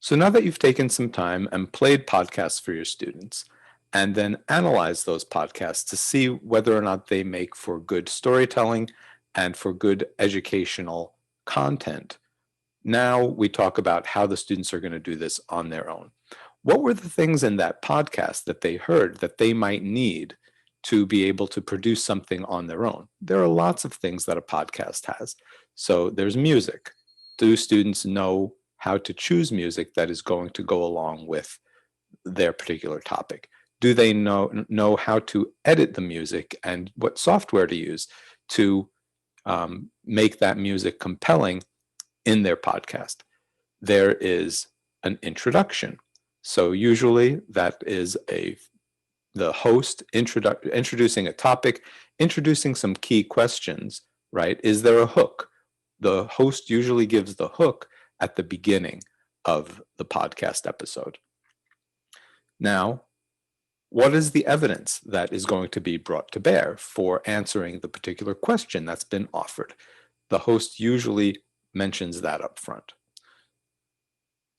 So now that you've taken some time and played podcasts for your students, and then analyzed those podcasts to see whether or not they make for good storytelling and for good educational content, now we talk about how the students are going to do this on their own. What were the things in that podcast that they heard that they might need to be able to produce something on their own? There are lots of things that a podcast has. So there's music. Do students know how to choose music that is going to go along with their particular topic? Do they know how to edit the music and what software to use to make that music compelling in their podcast? There is an introduction. So usually that is the host introducing a topic, introducing some key questions, right? Is there a hook? The host usually gives the hook at the beginning of the podcast episode. Now, what is the evidence that is going to be brought to bear for answering the particular question that's been offered? The host usually mentions that up front.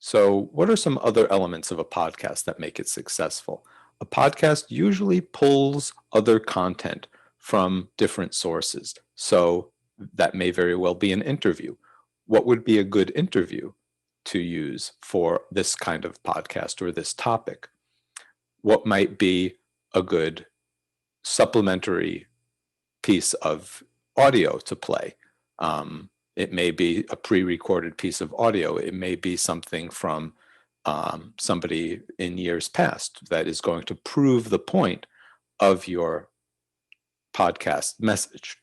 So what are some other elements of a podcast that make it successful? A podcast usually pulls other content from different sources. So that may very well be an interview. What would be a good interview to use for this kind of podcast or this topic? What might be a good supplementary piece of audio to play? It may be a pre-recorded piece of audio. It may be something from somebody in years past that is going to prove the point of your podcast message,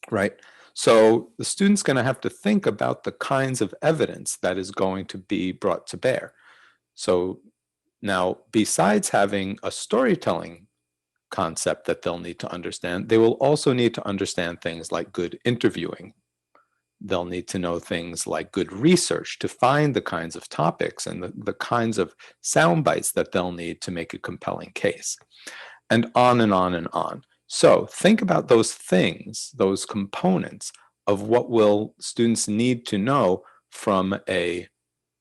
right? So the student's going to have to think about the kinds of evidence that is going to be brought to bear. So now, besides having a storytelling concept that they'll need to understand, they will also need to understand things like good interviewing. They'll need to know things like good research to find the kinds of topics and the kinds of sound bites that they'll need to make a compelling case, and on and on and on. So think about those things, those components of what will students need to know from a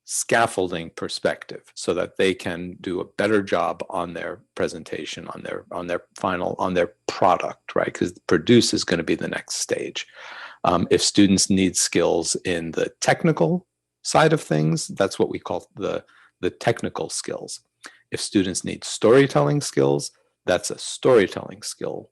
scaffolding perspective so that they can do a better job on their presentation, on their product, right? Because produce is going to be the next stage. If students need skills in the technical side of things, that's what we call the technical skills. If students need storytelling skills, that's a storytelling skill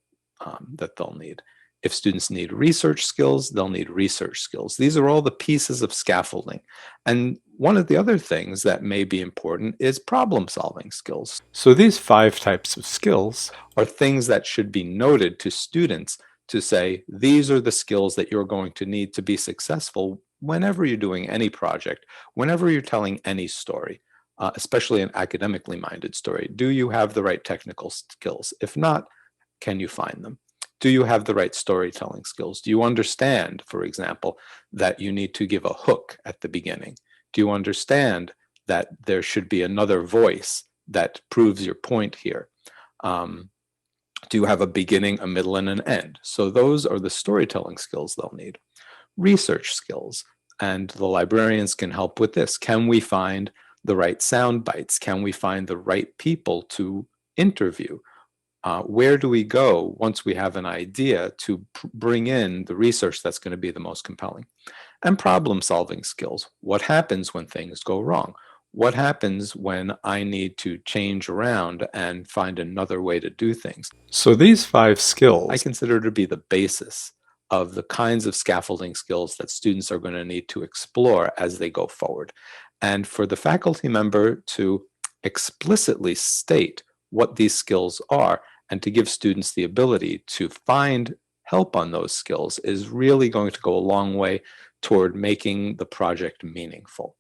that they'll need. If students need research skills, they'll need research skills. These are all the pieces of scaffolding. And one of the other things that may be important is problem-solving skills. So these 5 types of skills are things that should be noted to students to say, these are the skills that you're going to need to be successful whenever you're doing any project, whenever you're telling any story, especially an academically minded story. Do you have the right technical skills? If not, can you find them? Do you have the right storytelling skills? Do you understand, for example, that you need to give a hook at the beginning? Do you understand that there should be another voice that proves your point here? Do you have a beginning, a middle, and an end? So those are the storytelling skills they'll need. Research skills, and the librarians can help with this. Can we find the right sound bites? Can we find the right people to interview? Where do we go once we have an idea to bring in the research that's going to be the most compelling? And problem-solving skills. What happens when things go wrong? What happens when I need to change around and find another way to do things? So these 5 skills I consider to be the basis of the kinds of scaffolding skills that students are going to need to explore as they go forward. And for the faculty member to explicitly state what these skills are and to give students the ability to find help on those skills is really going to go a long way toward making the project meaningful.